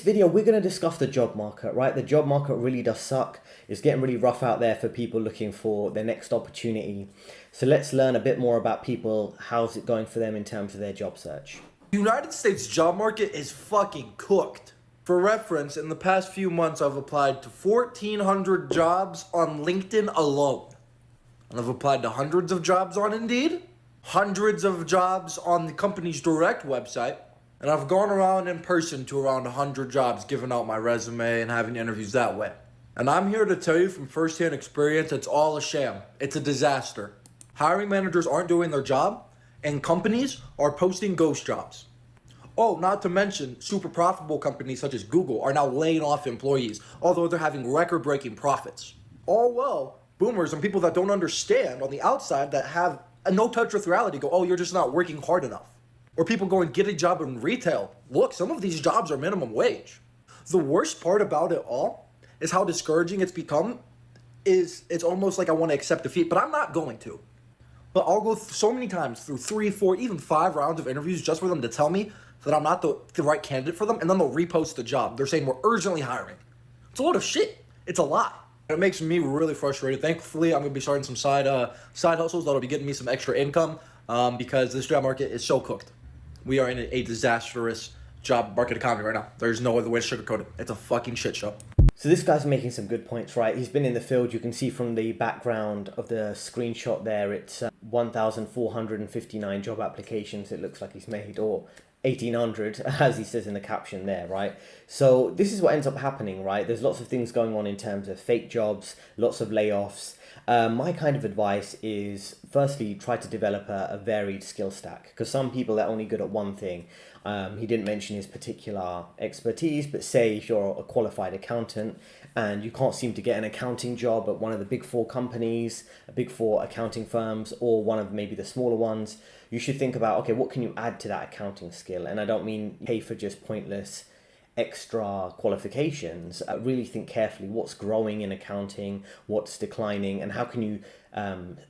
video, we're going to discuss the job market, right? The job market really does suck. It's getting really rough out there for people looking for their next opportunity. So let's learn a bit more about people. How's it going for them in terms of their job search? The United States job market is fucking cooked. For reference, in the past few months, I've applied to 1,400 jobs on LinkedIn alone. And I've applied to hundreds of jobs on Indeed, hundreds of jobs on the company's direct website, and I've gone around in person to around 100 jobs, giving out my resume and having interviews that way. And I'm here to tell you from firsthand experience, it's all a sham. It's a disaster. Hiring managers aren't doing their job, and companies are posting ghost jobs. Oh, not to mention, super profitable companies such as Google are now laying off employees, although they're having record-breaking profits. All well, boomers and people that don't understand on the outside that have a no touch with reality go, oh, you're just not working hard enough. Or people go and get a job in retail. Look, some of these jobs are minimum wage. The worst part about it all is how discouraging it's become. It's almost like I want to accept defeat, but I'm not going to. But I'll go so many times through 3, 4, even 5 rounds of interviews just for them to tell me that I'm not the right candidate for them, and then they'll repost the job. They're saying we're urgently hiring. It's a lot of shit. It's a lot. It makes me really frustrated. Thankfully, I'm going to be starting some side hustles that'll be getting me some extra income because this job market is so cooked. We are in a disastrous job market economy right now. There's no other way to sugarcoat it. It's a fucking shit show. So this guy's making some good points, right? He's been in the field. You can see from the background of the screenshot there, it's 1,459 job applications it looks like he's made, or 1,800, as he says in the caption there, right? So this is what ends up happening, right? There's lots of things going on in terms of fake jobs, lots of layoffs. My kind of advice is, firstly, try to develop a varied skill stack, because some people are only good at one thing. He didn't mention his particular expertise, but say if you're a qualified accountant and you can't seem to get an accounting job at one of the big 4 companies, big 4 accounting firms, or one of maybe the smaller ones, you should think about, okay, what can you add to that accounting skill? And I don't mean pay for just pointless extra qualifications. Really think carefully what's growing in accounting, what's declining, and how can you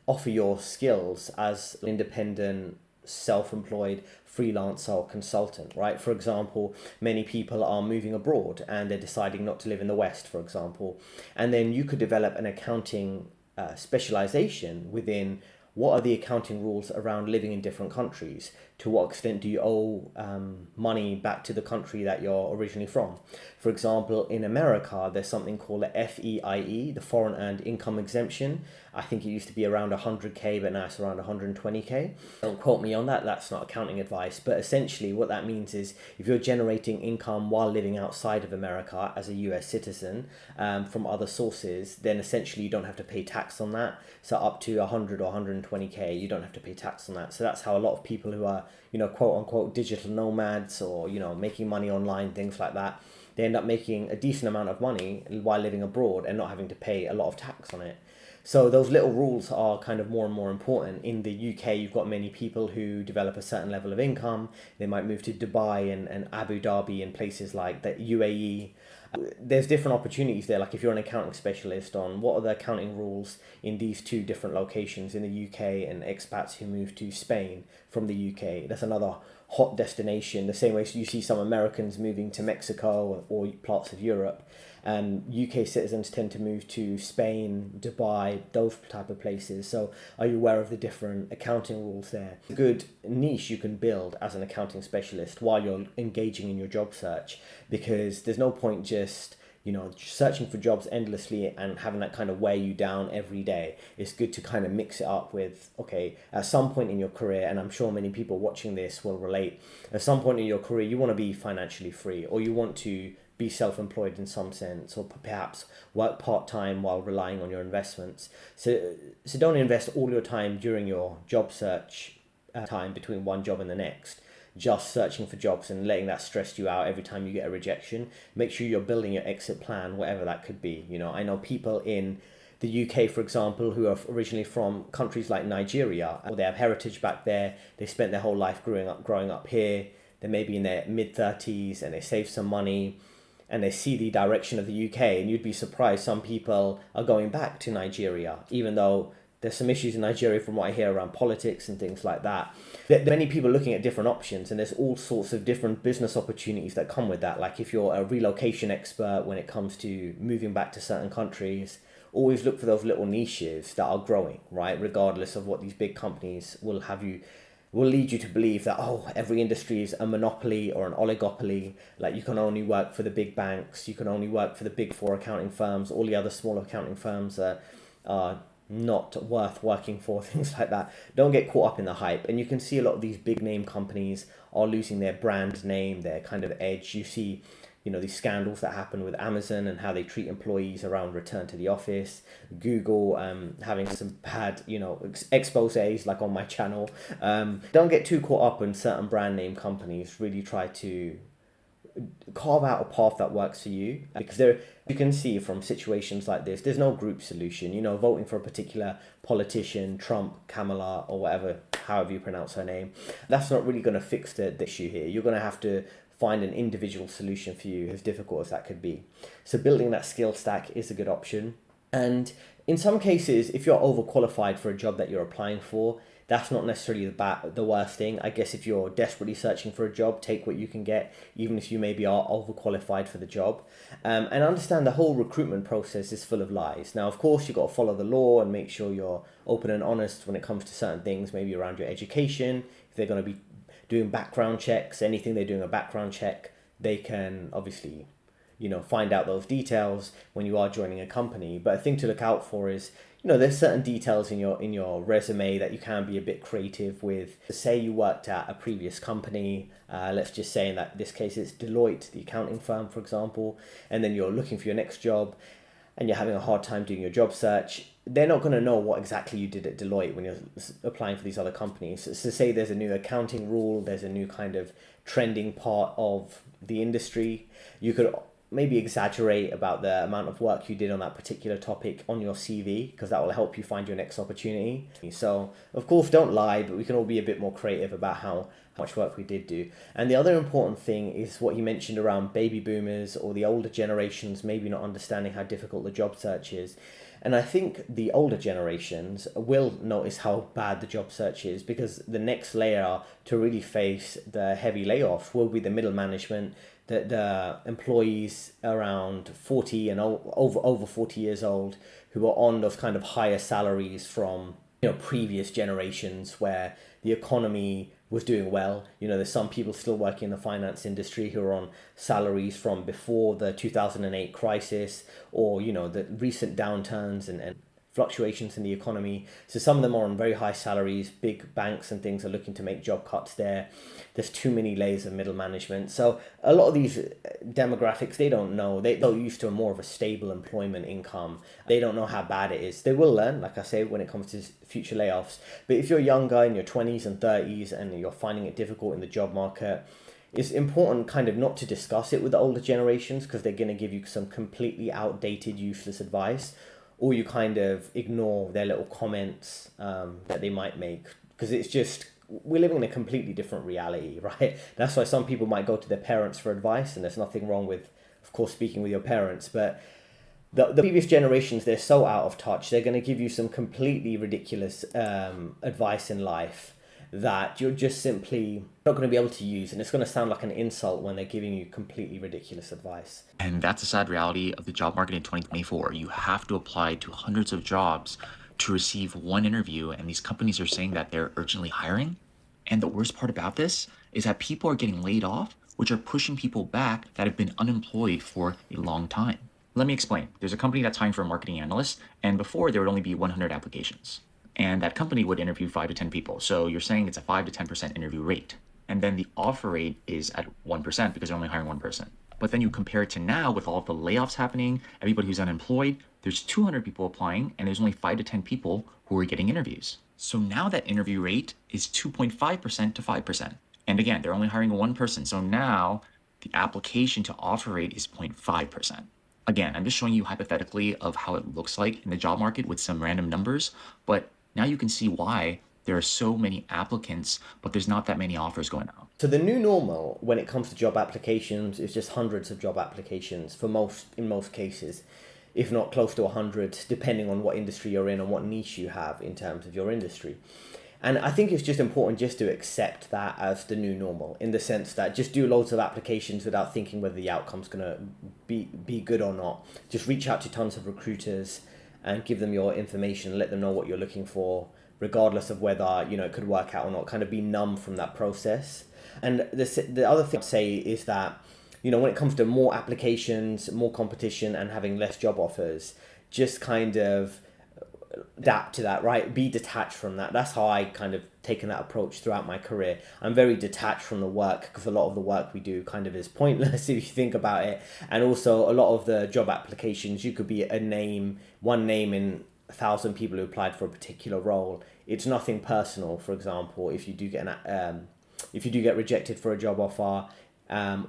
offer your skills as an independent, self-employed freelancer or consultant, right? For example, many people are moving abroad and they're deciding not to live in the West, for example. And then you could develop an accounting specialization within what are the accounting rules around living in different countries? To what extent do you owe money back to the country that you're originally from? For example, in America, there's something called the FEIE, the Foreign Earned Income Exemption. I think it used to be around 100K, but now it's around 120K. Don't quote me on that, that's not accounting advice. But essentially what that means is if you're generating income while living outside of America as a US citizen from other sources, then essentially you don't have to pay tax on that. So up to 100 or 120K, you don't have to pay tax on that. So that's how a lot of people who are, quote unquote digital nomads or, making money online, things like that, they end up making a decent amount of money while living abroad and not having to pay a lot of tax on it. So those little rules are kind of more and more important. In the UK, you've got many people who develop a certain level of income. They might move to Dubai and Abu Dhabi and places like the UAE. There's different opportunities there. Like if you're an accounting specialist on what are the accounting rules in these 2 different locations in the UK, and expats who move to Spain from the UK. That's another hot destination. The same way you see some Americans moving to Mexico or parts of Europe. UK citizens tend to move to Spain, Dubai, those type of places. So are you aware of the different accounting rules there? A good niche you can build as an accounting specialist while you're engaging in your job search, because there's no point just searching for jobs endlessly and having that kind of weigh you down every day. It's good to kind of mix it up with, okay, at some point in your career, and I'm sure many people watching this will relate, at some point in your career, you want to be financially free, or you want to be self-employed in some sense, or perhaps work part-time while relying on your investments. So don't invest all your time during your job search time between one job and the next, just searching for jobs and letting that stress you out every time you get a rejection. Make sure you're building your exit plan, whatever that could be. I know people in the UK, for example, who are originally from countries like Nigeria, or they have heritage back there. They spent their whole life growing up here. They may be in their mid-30s and they save some money and they see the direction of the UK, and you'd be surprised some people are going back to Nigeria, even though There's some issues in Nigeria from what I hear around politics and things like that. There are many people looking at different options, and there's all sorts of different business opportunities that come with that. Like if you're a relocation expert when it comes to moving back to certain countries, always look for those little niches that are growing, right? Regardless of what these big companies will lead you to believe that, oh, every industry is a monopoly or an oligopoly. Like you can only work for the big banks, you can only work for the big four accounting firms, all the other small accounting firms are not worth working for, things like that. Don't get caught up in the hype. And you can see a lot of these big name companies are losing their brand name, their kind of edge. You see, these scandals that happen with Amazon and how they treat employees around return to the office. Google having some bad, exposés like on my channel. Don't get too caught up in certain brand name companies. Really try to carve out a path that works for you, because you can see from situations like this, there's no group solution. Voting for a particular politician, Trump, Kamala, or whatever, however you pronounce her name, that's not really going to fix the issue here. You're going to have to find an individual solution for you, as difficult as that could be. So building that skill stack is a good option. And in some cases, if you're overqualified for a job that you're applying for, that's not necessarily the worst thing. I guess if you're desperately searching for a job, take what you can get, even if you maybe are overqualified for the job. And understand the whole recruitment process is full of lies. Now, of course, you've got to follow the law and make sure you're open and honest when it comes to certain things, maybe around your education. If they're going to be doing background checks, anything they're doing a background check, they can obviously find out those details when you are joining a company. But a thing to look out for is, there's certain details in your resume that you can be a bit creative with. Say you worked at a previous company, let's just say in this case it's Deloitte, the accounting firm, for example, and then you're looking for your next job and you're having a hard time doing your job search. They're not going to know what exactly you did at Deloitte when you're applying for these other companies. So say there's a new accounting rule, there's a new kind of trending part of the industry, you could maybe exaggerate about the amount of work you did on that particular topic on your CV, because that will help you find your next opportunity. So of course, don't lie, but we can all be a bit more creative about how much work we did do. And the other important thing is what you mentioned around baby boomers or the older generations maybe not understanding how difficult the job search is. And I think the older generations will notice how bad the job search is, because the next layer to really face the heavy layoff will be the middle management, the employees around 40 and over 40 years old who are on those kind of higher salaries from previous generations where the economy was doing well. There's some people still working in the finance industry who are on salaries from before the 2008 crisis, or the recent downturns and fluctuations in the economy. So some of them are on very high salaries. Big banks and things are looking to make job cuts there. There's too many layers of middle management. So a lot of these demographics, they don't know. They're used to more of a stable employment income. They don't know how bad it is. They will learn, like I say, when it comes to future layoffs. But if you're younger in your 20s and 30s and you're finding it difficult in the job market, it's important kind of not to discuss it with the older generations, because they're going to give you some completely outdated, useless advice, or you kind of ignore their little comments that they might make, because it's just, we're living in a completely different reality, right? That's why some people might go to their parents for advice, and there's nothing wrong with, of course, speaking with your parents, but the previous generations, they're so out of touch. They're going to give you some completely ridiculous advice in life that you're just simply not going to be able to use, and it's going to sound like an insult when they're giving you completely ridiculous advice. And that's a sad reality of the job market in 2024. You have to apply to hundreds of jobs to receive one interview, and these companies are saying that they're urgently hiring. And the worst part about this is that people are getting laid off, which are pushing people back that have been unemployed for a long time. Let me explain. There's a company that's hiring for a marketing analyst, and before there would only be 100 applications. And that company would interview 5 to 10 people. So you're saying it's a 5 to 10% interview rate. And then the offer rate is at 1% because they're only hiring one person. But then you compare it to now with all of the layoffs happening, everybody who's unemployed, there's 200 people applying and there's only 5 to 10 people who are getting interviews. So now that interview rate is 2.5% to 5%. And again, they're only hiring one person. So now the application to offer rate is 0.5%. Again, I'm just showing you hypothetically of how it looks like in the job market with some random numbers, but now you can see why there are so many applicants, but there's not that many offers going out. So the new normal when it comes to job applications is just hundreds of job applications in most cases. if not close to 100, depending on what industry you're in and what niche you have in terms of your industry. And I think it's just important just to accept that as the new normal, in the sense that just do loads of applications without thinking whether the outcome's going to be good or not. Just reach out to tons of recruiters and give them your information, let them know what you're looking for, regardless of whether, it could work out or not. Kind of be numb from that process. And the other thing I'd say is that, when it comes to more applications, more competition, and having less job offers, just kind of adapt to that, right? Be detached from that. That's how I kind of taken that approach throughout my career. I'm very detached from the work, because a lot of the work we do kind of is pointless if you think about it. And also a lot of the job applications, you could be one name in 1,000 people who applied for a particular role. It's nothing personal. For example, if you do get rejected for a job offer,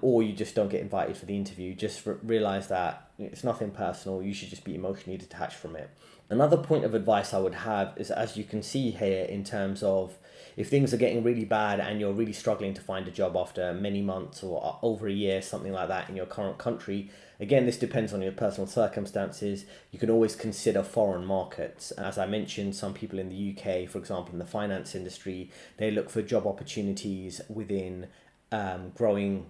or you just don't get invited for the interview, just realize that it's nothing personal. You should just be emotionally detached from it. Another point of advice I would have is, as you can see here, in terms of if things are getting really bad and you're really struggling to find a job after many months or over a year, something like that, in your current country, again, this depends on your personal circumstances. You can always consider foreign markets. As I mentioned, some people in the UK, for example, in the finance industry, they look for job opportunities within growing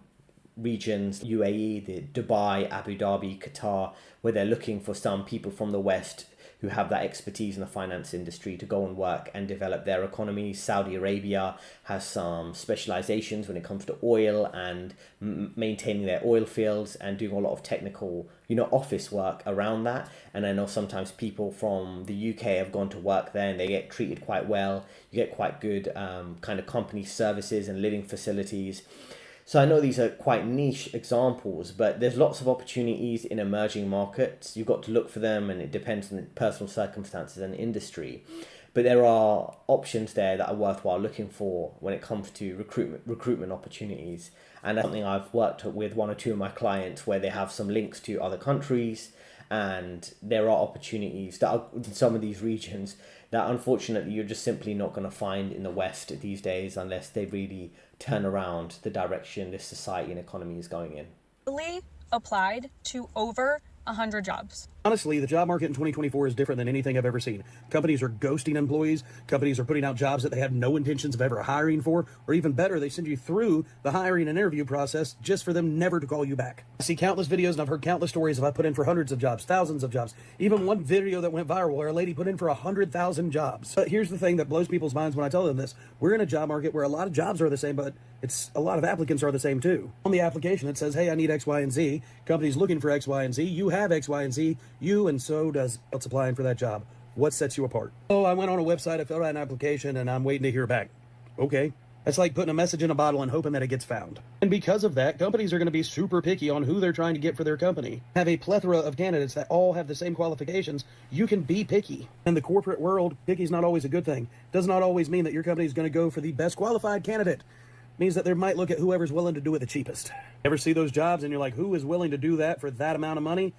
regions, UAE, Dubai, Abu Dhabi, Qatar, where they're looking for some people from the West who have that expertise in the finance industry to go and work and develop their economy. Saudi Arabia has some specializations when it comes to oil and maintaining their oil fields and doing a lot of technical, office work around that. And I know sometimes people from the UK have gone to work there and they get treated quite well. You get quite good kind of company services and living facilities. So I know these are quite niche examples, but there's lots of opportunities in emerging markets. You've got to look for them, and it depends on the personal circumstances and industry. But there are options there that are worthwhile looking for when it comes to recruitment opportunities. And that's something I've worked with one or two of my clients, where they have some links to other countries, and there are opportunities that are in some of these regions that unfortunately you're just simply not going to find in the West these days, unless they really turn around the direction this society and economy is going in. Applied to over 100 jobs. Honestly, the job market in 2024 is different than anything I've ever seen. Companies are ghosting employees. Companies are putting out jobs that they have no intentions of ever hiring for, or even better, they send you through the hiring and interview process just for them never to call you back. I see countless videos, and I've heard countless stories of I put in for hundreds of jobs, thousands of jobs. Even one video that went viral where a lady put in for 100,000 jobs. But here's the thing that blows people's minds when I tell them this. We're in a job market where a lot of jobs are the same, but it's a lot of applicants are the same too. On the application, it says, hey, I need X, Y, and Z. Company's looking for X, Y, and Z. You have X, Y, and Z. And so does else applying for that job. What sets you apart? Oh, I went on a website, I filled out an application, and I'm waiting to hear back. Okay. That's like putting a message in a bottle and hoping that it gets found. And because of that, companies are going to be super picky on who they're trying to get for their company. Have a plethora of candidates that all have the same qualifications. You can be picky. In the corporate world, picky is not always a good thing. Does not always mean that your company is going to go for the best qualified candidate. Means that they might look at whoever's willing to do it the cheapest. Ever see those jobs and you're like, who is willing to do that for that amount of money?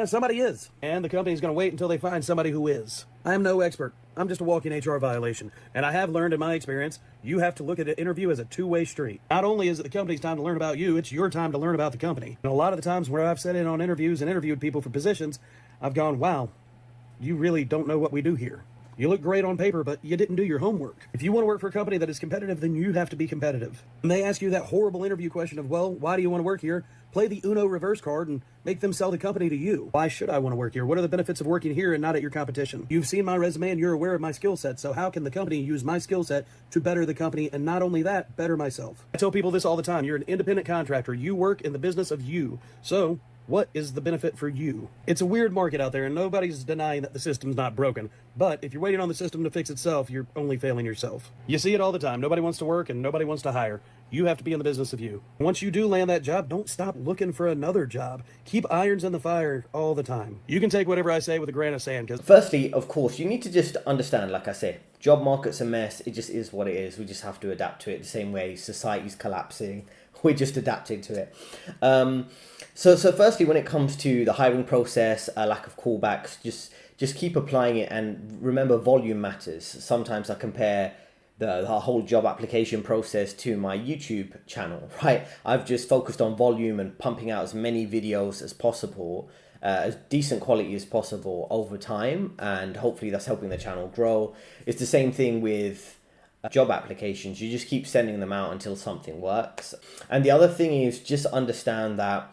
Somebody is. And the company's going to wait until they find somebody who is. I am no expert. I'm just a walking HR violation. And I have learned in my experience, you have to look at an interview as a two-way street. Not only is it the company's time to learn about you, it's your time to learn about the company. And a lot of the times where I've sat in on interviews and interviewed people for positions, I've gone, wow, you really don't know what we do here. You look great on paper, but you didn't do your homework. If you want to work for a company that is competitive, then you have to be competitive. And they ask you that horrible interview question of, well, why do you want to work here? Play the Uno reverse card and make them sell the company to you. Why should I want to work here? What are the benefits of working here and not at your competition? You've seen my resume and you're aware of my skill set, so how can the company use my skill set to better the company, and not only that, better myself? I tell people this all the time. You're an independent contractor. You work in the business of you. So what is the benefit for you? It's a weird market out there, and nobody's denying that the system's not broken. But if you're waiting on the system to fix itself, you're only failing yourself. You see it all the time. Nobody wants to work and nobody wants to hire. You have to be in the business of you. Once you do land that job, don't stop looking for another job. Keep irons in the fire all the time. You can take whatever I say with a grain of sand. Firstly, of course, you need to just understand, like I said, job market's a mess. It just is what it is. We just have to adapt to it the same way society's collapsing. We're just adapting to it. So firstly, when it comes to the hiring process, a lack of callbacks, just keep applying it, and remember, volume matters. Sometimes I compare the whole job application process to my YouTube channel, right? I've just focused on volume and pumping out as many videos as possible, as decent quality as possible over time, and hopefully that's helping the channel grow. It's the same thing with job applications. You just keep sending them out until something works. And the other thing is just understand that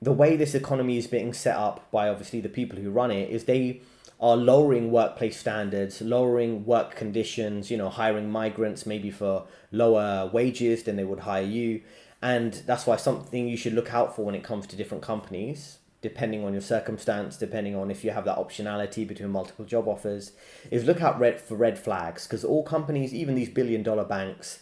the way this economy is being set up by obviously the people who run it is they are lowering workplace standards, lowering work conditions, hiring migrants maybe for lower wages than they would hire you. And that's why something you should look out for when it comes to different companies, depending on your circumstance, depending on if you have that optionality between multiple job offers, is look out for red flags. Because all companies, even these billion-dollar banks,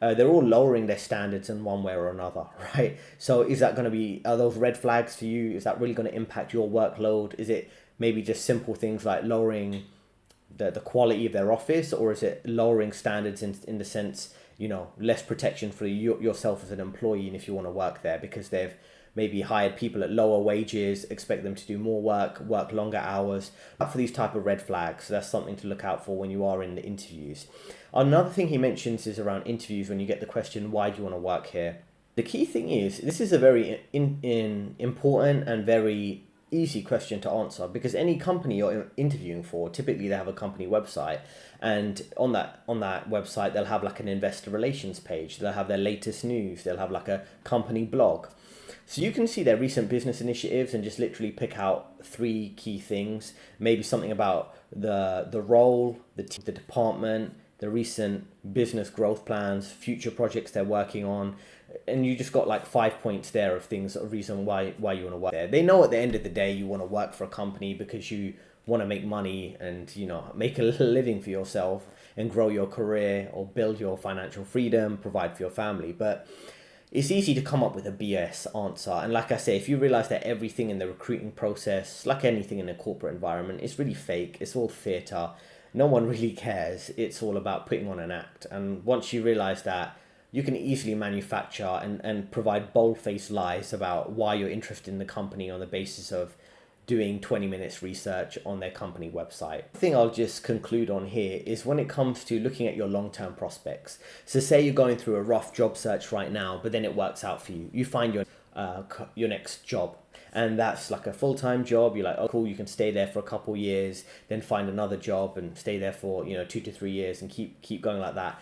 they're all lowering their standards in one way or another, right? So is that going to be, are those red flags for you? Is that really going to impact your workload? Is it maybe just simple things like lowering the quality of their office, or is it lowering standards in the sense, less protection for yourself as an employee and if you want to work there because they've maybe hired people at lower wages, expect them to do more work longer hours. For these type of red flags, that's something to look out for when you are in the interviews. Another thing he mentions is around interviews when you get the question, why do you want to work here? The key thing is, this is a very important and very easy question to answer, because any company you're interviewing for, typically they have a company website, and on that website they'll have like an investor relations page, they'll have their latest news, they'll have like a company blog. So you can see their recent business initiatives and just literally pick out 3 key things, maybe something about the role, the department, the recent business growth plans, future projects they're working on, and you just got like 5 points there of things, a reason why you want to work there. They know at the end of the day you want to work for a company because you want to make money and make a little living for yourself and grow your career or build your financial freedom, provide for your family. But it's easy to come up with a BS answer. And like I say, if you realize that everything in the recruiting process, like anything in a corporate environment, is really fake, it's all theatre, no one really cares, it's all about putting on an act. And once you realize that, you can easily manufacture and provide bold-faced lies about why you're interested in the company on the basis of doing 20 minutes research on their company website. The thing I'll just conclude on here is when it comes to looking at your long-term prospects. So say you're going through a rough job search right now, but then it works out for you. You find your next job, and that's like a full-time job. You're like, oh cool, you can stay there for a couple years, then find another job and stay there for 2 to 3 years and keep going like that.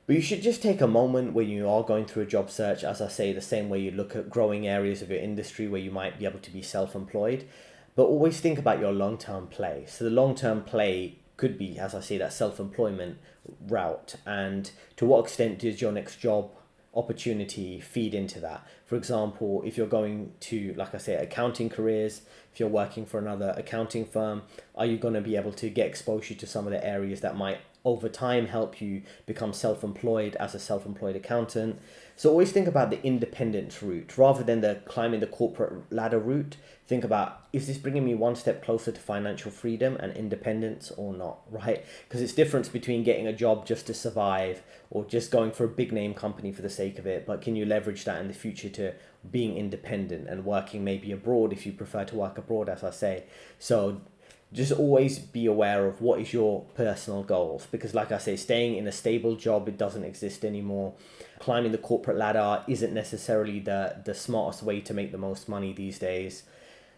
But you should just take a moment when you are going through a job search, as I say, the same way you look at growing areas of your industry where you might be able to be self-employed. But always think about your long-term play. So the long-term play could be, as I say, that self-employment route. And to what extent does your next job opportunity feed into that? For example, if you're going to, like I say, accounting careers, if you're working for another accounting firm, are you going to be able to get exposure to some of the areas that might over time help you become self-employed as a self-employed accountant? So always think about the independence route rather than the climbing the corporate ladder route. Think about, is this bringing me one step closer to financial freedom and independence or not, right? Because it's difference between getting a job just to survive or just going for a big name company for the sake of it. But can you leverage that in the future to being independent and working maybe abroad if you prefer to work abroad, as I say. So just always be aware of what is your personal goals, because like I say, staying in a stable job, it doesn't exist anymore. Climbing the corporate ladder isn't necessarily the smartest way to make the most money these days.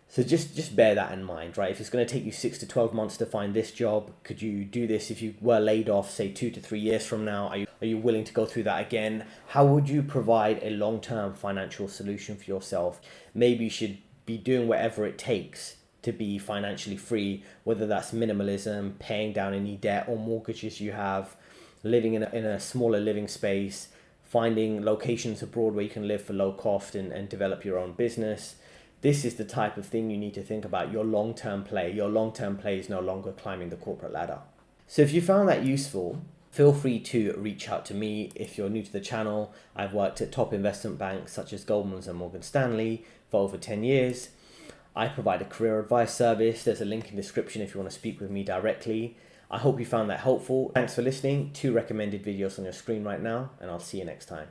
So just bear that in mind, right? If it's going to take you 6 to 12 months to find this job, could you do this if you were laid off, say 2 to 3 years from now? Are you willing to go through that again? How would you provide a long-term financial solution for yourself? Maybe you should be doing whatever it takes to be financially free, whether that's minimalism, paying down any debt or mortgages you have, living in a smaller living space, finding locations abroad where you can live for low cost and develop your own business. This is the type of thing you need to think about, your long-term play. Your long-term play is no longer climbing the corporate ladder. So if you found that useful, feel free to reach out to me. If you're new to the channel, I've worked at top investment banks such as Goldman and Morgan Stanley for over 10 years. I provide a career advice service. There's a link in the description if you want to speak with me directly. I hope you found that helpful. Thanks for listening. 2 recommended videos on your screen right now, and I'll see you next time.